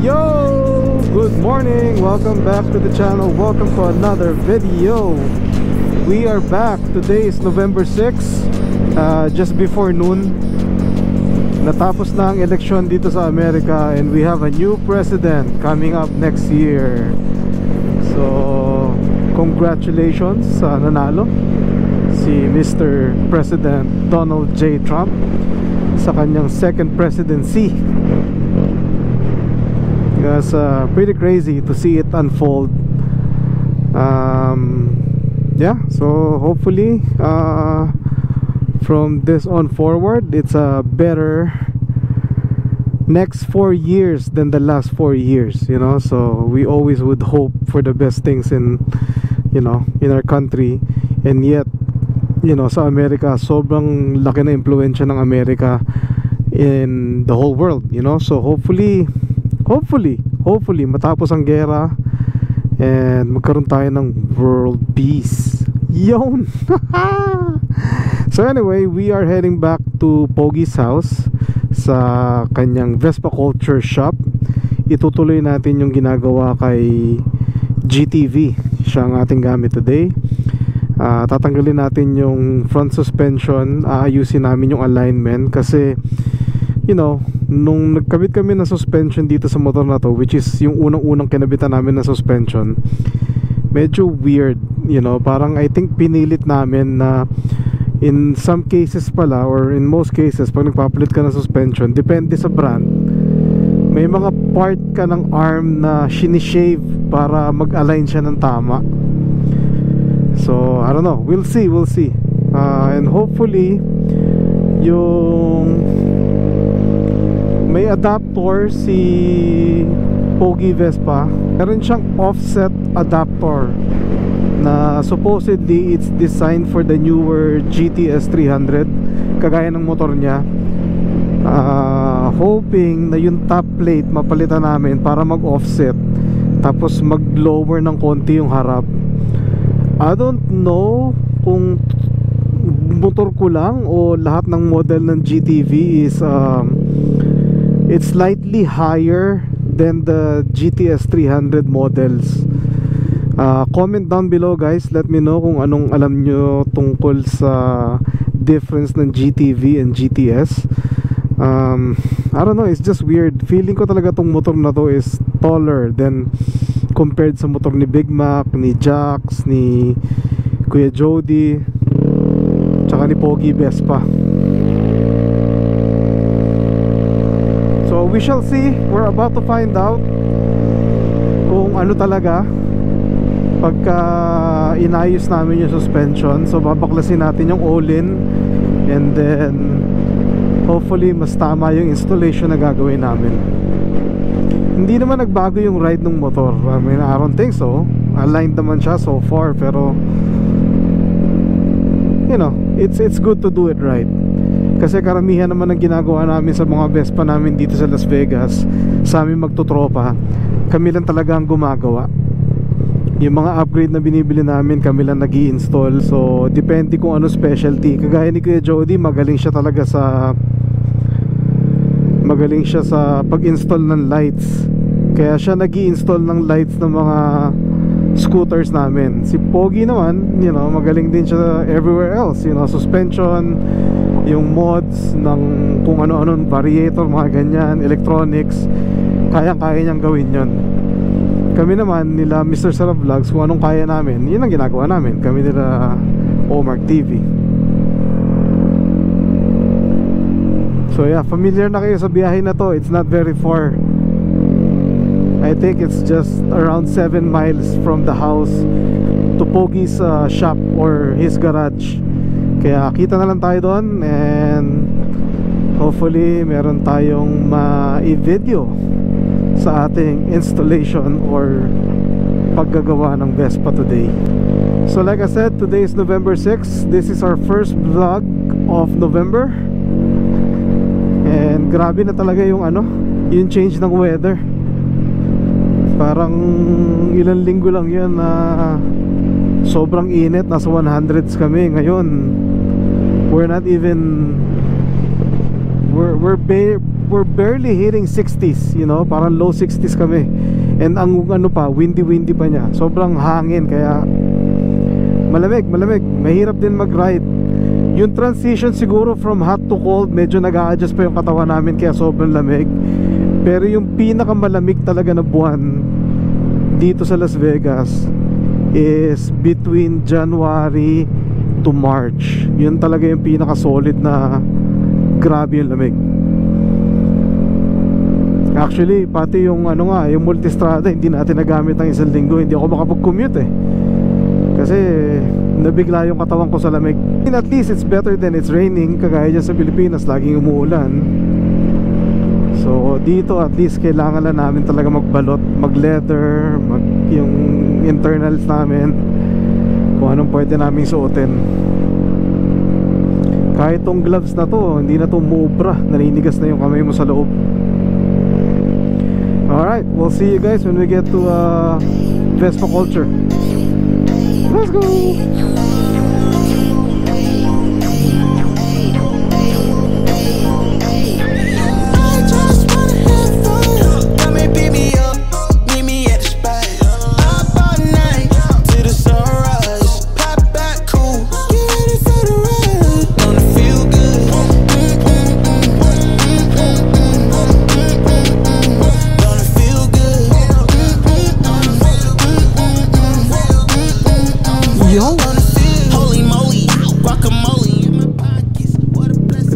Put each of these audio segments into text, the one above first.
Yo! Good morning! Welcome back to the channel. Welcome to another video. We are back. Today is November 6, just before noon. Natapos na ang eleksyon dito sa Amerika, and we have a new president coming up next year. So, congratulations sa nanalo, si Mr. President Donald J. Trump, sa kanyang second presidency. It's pretty crazy to see it unfold. Yeah, so hopefully from this on forward, it's a better next 4 years than the last 4 years, you know. So we always would hope for the best things in, you know, in our country. And yet, you know, sa Amerika, sobrang laki na impluwensya ng Amerika in the whole world, you know. So hopefully matapos ang gera and magkaroon tayo ng world peace. Yon. So anyway, we are heading back to Pogi's house sa kanyang Vespa Culture Shop. Itutuloy natin yung ginagawa kay GTV. Siya ang ating gamit today. Tatanggalin natin yung front suspension. Aayusin namin yung alignment kasi, you know, nung nagkabit kami ng suspension dito sa motor na to, which is yung unang-unang kinabitan namin na suspension, medyo weird, you know. Parang I think pinilit namin na in some cases pala, or in most cases, pag nagpapalit ka ng suspension, depende sa brand, may mga part ka ng arm na sinishave para mag-align siya ng tama. So I don't know, we'll see. And hopefully yung may adapter si Pogi Vespa, meron siyang offset adapter na supposedly it's designed for the newer GTS 300, kagaya ng motor niya. Hoping na yung top plate mapalitan namin para mag-offset, tapos mag-lower ng konti yung harap. I don't know kung motor ko lang o lahat ng model ng GTV is it's slightly higher than the GTS 300 models. Comment down below guys, let me know kung anong alam nyo tungkol sa difference ng GTV and GTS. I don't know, it's just weird. Feeling ko talaga tong motor na to is taller than compared sa motor ni Big Mac, ni Jax, ni Kuya Jody, tsaka ni Pogi Vespa. So we shall see. We're about to find out kung ano talaga pagka inayos namin yung suspension. So babaklasin natin yung all-in, and then hopefully mas tama yung installation na gagawin namin. Hindi naman nagbago yung ride ng motor. I mean, I don't think so. Aligned naman siya so far, pero you know, it's good to do it right. Kasi karamihan naman ng ginagawa namin sa mga Vespa namin dito sa Las Vegas, sa aming magtutropa, kami lang talaga ang gumagawa. Yung mga upgrade na binibili namin, kami lang nag-i-install. So depende kung ano specialty. Kagaya ni Kuya Jody, magaling siya sa pag-install ng lights. Kaya siya nag-i-install ng lights ng mga scooters namin. Si Pogi naman, you know, magaling din siya everywhere else, you know, suspension, yung mods ng kung ano-ano, variator, mga ganyan, electronics, kaya-kaya niyang gawin yon. Kami naman nila Mr. Sarah Vlogs, kung anong kaya namin, yun ang ginagawa namin. Kami nila Omar TV. So yeah, familiar na kayo sa biyahe na to. It's not very far. I think it's just around 7 miles from the house to Pogi's shop or his garage. Kaya kita na lang tayo doon, and hopefully meron tayong ma-i-video sa ating installation or paggagawa ng Vespa today. So like I said, today is November 6. This is our first vlog of November. And grabe na talaga yung yung change ng weather. Parang ilang linggo lang yan na sobrang init, nasa 100s kami. Ngayon we're not even we're we're barely hitting 60s, you know, parang low 60s kami. And ang ano pa, windy pa niya. Sobrang hangin, kaya malamig. Mahirap din mag-ride. Yung transition siguro from hot to cold, medyo nag-a-adjust pa yung katawan namin, kaya sobrang lamig. Pero yung pinakamalamig talaga na buwan dito sa Las Vegas is between January to March. Yun talaga yung pinaka-solid na grabe yung lamig. Actually, pati yung ano nga, yung multistrada, hindi natin nagamit ang isang linggo. Hindi ako makapag-commute eh, kasi nabigla yung katawan ko sa lamig. And at least it's better than it's raining. Kagaya dyan sa Pilipinas, laging umuulan. So dito at least kailangan lang namin talaga magbalot, mag-leather, yung internals namin, kung anong pwede namin suotin. Kahit tong gloves na to, hindi na to muubra, naninigas na yung kamay mo sa loob. Alright, we'll see you guys when we get to Vespa Culture. Let's go!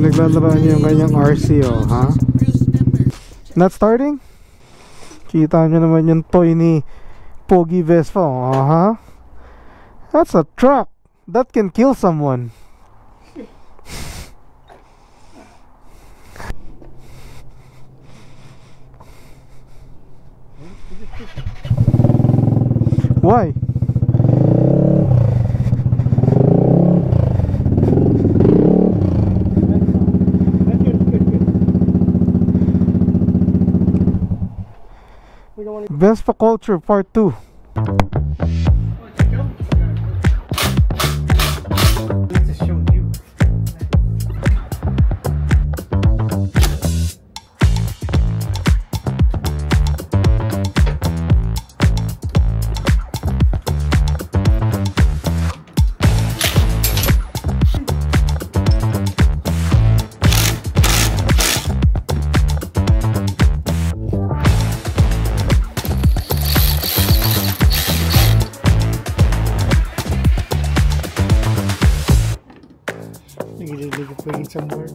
Pinaglalarahan niya yung kanyang RC, oh, ha? Not starting? Kita nyo naman yung toy ni Pogi Vespa, oh, ha? That's a truck that can kill someone. Why? Vespa Culture Part 2. Somewhere.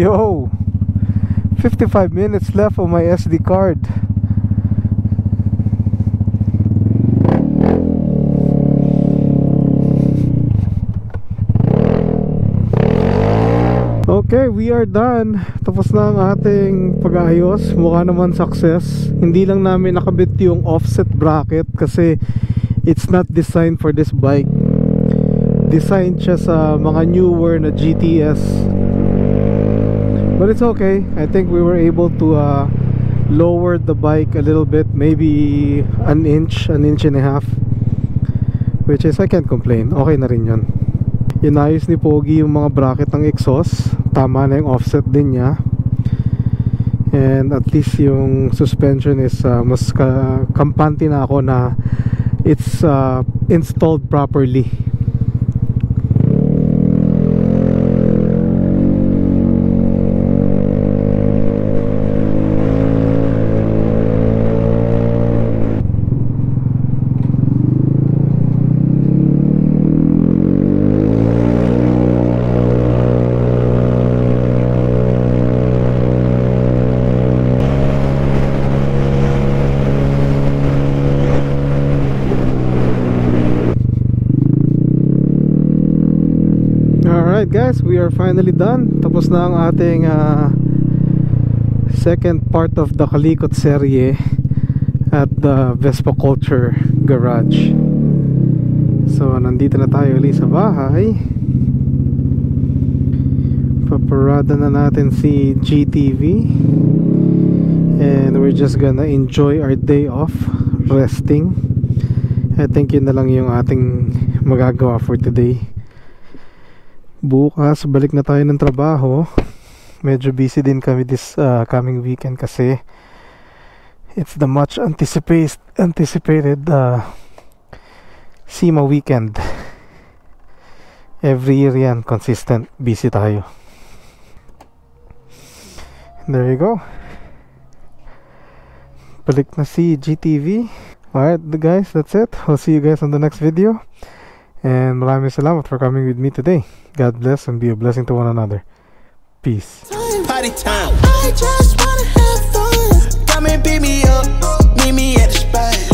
Yo, 55 minutes left on my SD card. Okay, we are done. Tapos na ang ating pag-aayos. Mukha naman success. Hindi lang namin nakabit yung offset bracket kasi it's not designed for this bike. Designed siya sa mga newer na GTS. But it's okay. I think we were able to lower the bike a little bit, maybe an inch and a half, which is I can't complain. Okay na rin yun. Inayos ni Pogi yung mga bracket ng exhaust. Tama na yung offset din niya. And at least yung suspension is mas kampante na ako na it's installed properly. we are finally done. Tapos na ang ating second part of the Kalikot serye at the Vespa Culture Garage. So nandito na tayo ulit sa bahay. Paparada na natin si GTV, and we're just gonna enjoy our day off, resting. I think yun na lang yung ating magagawa for today. Bukas balik na tayo ng trabaho. Medyo busy din kami this coming weekend kasi it's the much anticipated SEMA weekend. Every year yan, consistent busy tayo. There you go. Balik na si GTV. Alright guys, that's it. I'll see you guys on the next video. And maraming salamat for coming with me today. God bless and be a blessing to one another. Peace. Party time. I just wanna have fun. Come and beat me up. Meet me at the spot.